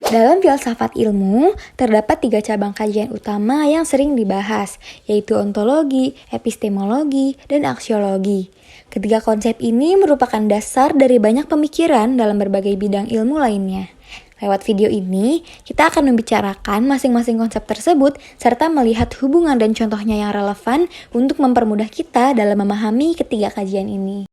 Dalam filsafat ilmu, terdapat 3 cabang kajian utama yang sering dibahas, yaitu ontologi, epistemologi, dan aksiologi. Ketiga konsep ini merupakan dasar dari banyak pemikiran dalam berbagai bidang ilmu lainnya. Lewat video ini, kita akan membicarakan masing-masing konsep tersebut, serta melihat hubungan dan contohnya yang relevan untuk mempermudah kita dalam memahami ketiga kajian ini.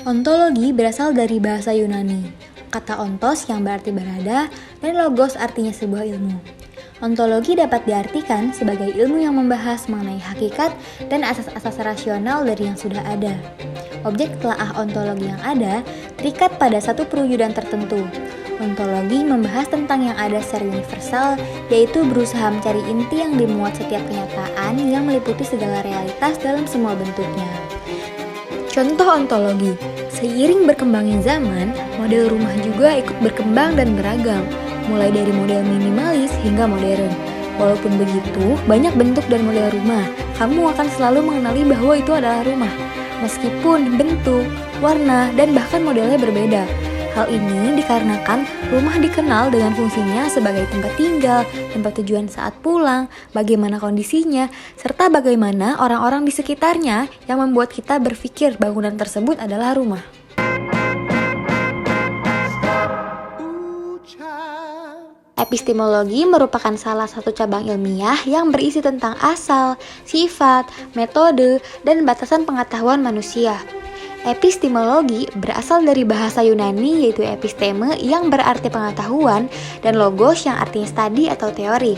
Ontologi berasal dari bahasa Yunani, kata ontos yang berarti berada, dan logos artinya sebuah ilmu. Ontologi dapat diartikan sebagai ilmu yang membahas mengenai hakikat dan asas-asas rasional dari yang sudah ada. Objek telaah ontologi yang ada terikat pada satu perwujudan tertentu. Ontologi membahas tentang yang ada secara universal, yaitu berusaha mencari inti yang dimuat setiap kenyataan yang meliputi segala realitas dalam semua bentuknya. Contoh ontologi, seiring berkembangnya zaman, model rumah juga ikut berkembang dan beragam, mulai dari model minimalis hingga modern. Walaupun begitu, banyak bentuk dan model rumah, kamu akan selalu mengenali bahwa itu adalah rumah, meskipun bentuk, warna, dan bahkan modelnya berbeda. Hal ini dikarenakan rumah dikenal dengan fungsinya sebagai tempat tinggal, tempat tujuan saat pulang, bagaimana kondisinya, serta bagaimana orang-orang di sekitarnya yang membuat kita berpikir bangunan tersebut adalah rumah. Epistemologi merupakan salah satu cabang ilmiah yang berisi tentang asal, sifat, metode, dan batasan pengetahuan manusia. Epistemologi berasal dari bahasa Yunani yaitu episteme yang berarti pengetahuan dan logos yang artinya studi atau teori.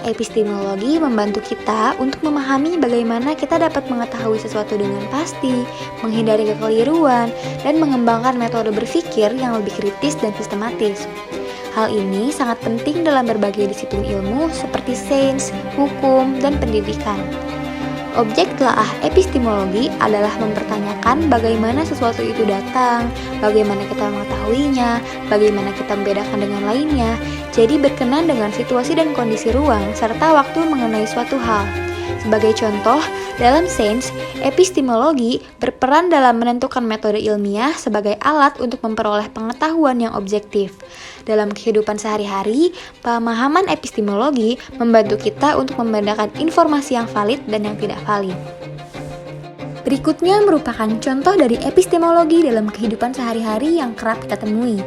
Epistemologi membantu kita untuk memahami bagaimana kita dapat mengetahui sesuatu dengan pasti, menghindari kekeliruan, dan mengembangkan metode berpikir yang lebih kritis dan sistematis. Hal ini sangat penting dalam berbagai disiplin ilmu seperti sains, hukum, dan pendidikan. Objek telaah epistemologi adalah mempertanyakan bagaimana sesuatu itu datang, bagaimana kita mengetahuinya, bagaimana kita membedakan dengan lainnya, jadi berkenan dengan situasi dan kondisi ruang, serta waktu mengenai suatu hal. Sebagai contoh, dalam sains, epistemologi berperan dalam menentukan metode ilmiah sebagai alat untuk memperoleh pengetahuan yang objektif. Dalam kehidupan sehari-hari, pemahaman epistemologi membantu kita untuk membedakan informasi yang valid dan yang tidak valid. Berikutnya merupakan contoh dari epistemologi dalam kehidupan sehari-hari yang kerap kita temui.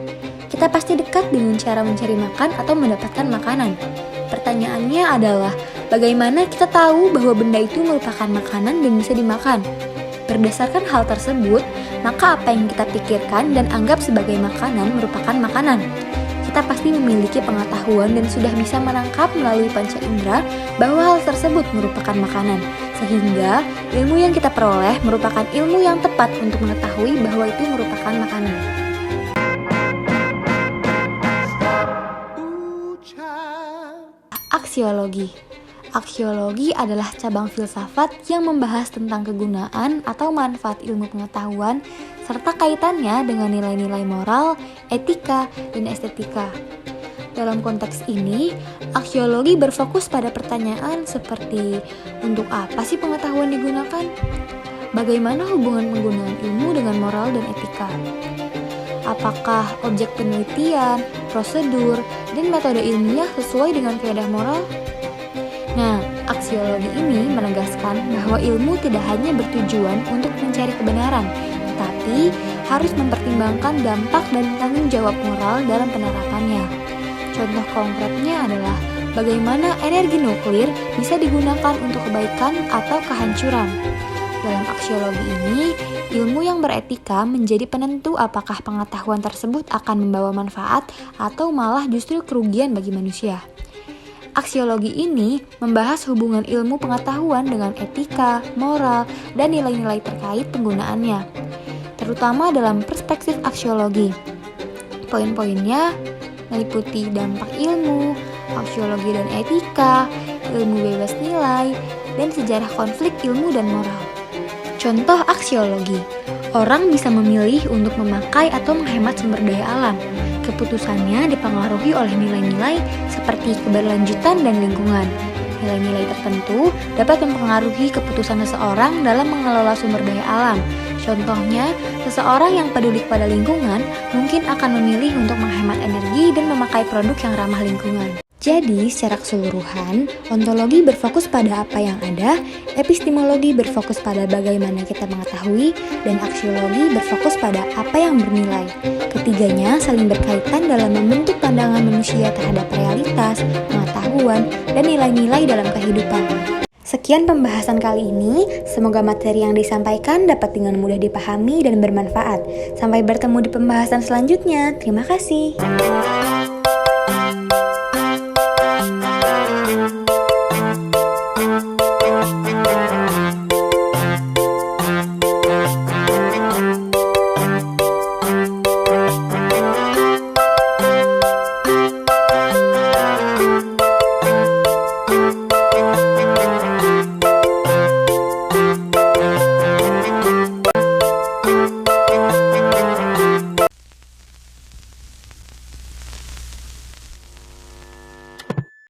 Kita pasti dekat dengan cara mencari makan atau mendapatkan makanan. Pertanyaannya adalah, bagaimana kita tahu bahwa benda itu merupakan makanan dan bisa dimakan? Berdasarkan hal tersebut, maka apa yang kita pikirkan dan anggap sebagai makanan merupakan makanan. Kita pasti memiliki pengetahuan dan sudah bisa menangkap melalui panca indera bahwa hal tersebut merupakan makanan, sehingga ilmu yang kita peroleh merupakan ilmu yang tepat untuk mengetahui bahwa itu merupakan makanan. Aksiologi. Aksiologi adalah cabang filsafat yang membahas tentang kegunaan atau manfaat ilmu pengetahuan serta kaitannya dengan nilai-nilai moral, etika, dan estetika. Dalam konteks ini, aksiologi berfokus pada pertanyaan seperti, untuk apa sih pengetahuan digunakan? Bagaimana hubungan penggunaan ilmu dengan moral dan etika? Apakah objek penelitian, prosedur, dan metode ilmiah sesuai dengan kaidah moral? Nah, aksiologi ini menegaskan bahwa ilmu tidak hanya bertujuan untuk mencari kebenaran, tetapi harus mempertimbangkan dampak dan tanggung jawab moral dalam penerapannya. Contoh konkretnya adalah bagaimana energi nuklir bisa digunakan untuk kebaikan atau kehancuran. Dalam aksiologi ini, ilmu yang beretika menjadi penentu apakah pengetahuan tersebut akan membawa manfaat atau malah justru kerugian bagi manusia. Aksiologi ini membahas hubungan ilmu pengetahuan dengan etika, moral, dan nilai-nilai terkait penggunaannya, terutama dalam perspektif aksiologi. Poin-poinnya meliputi dampak ilmu, aksiologi dan etika, ilmu bebas nilai, dan sejarah konflik ilmu dan moral. Contoh aksiologi, orang bisa memilih untuk memakai atau menghemat sumber daya alam. Keputusannya dipengaruhi oleh nilai-nilai seperti keberlanjutan dan lingkungan. Nilai-nilai tertentu dapat mempengaruhi keputusan seseorang dalam mengelola sumber daya alam. Contohnya, seseorang yang peduli pada lingkungan mungkin akan memilih untuk menghemat energi dan memakai produk yang ramah lingkungan. Jadi, secara keseluruhan, ontologi berfokus pada apa yang ada, epistemologi berfokus pada bagaimana kita mengetahui, dan aksiologi berfokus pada apa yang bernilai. Ketiganya saling berkaitan dalam membentuk pandangan manusia terhadap realitas, pengetahuan, dan nilai-nilai dalam kehidupan. Sekian pembahasan kali ini, semoga materi yang disampaikan dapat dengan mudah dipahami dan bermanfaat. Sampai bertemu di pembahasan selanjutnya. Terima kasih.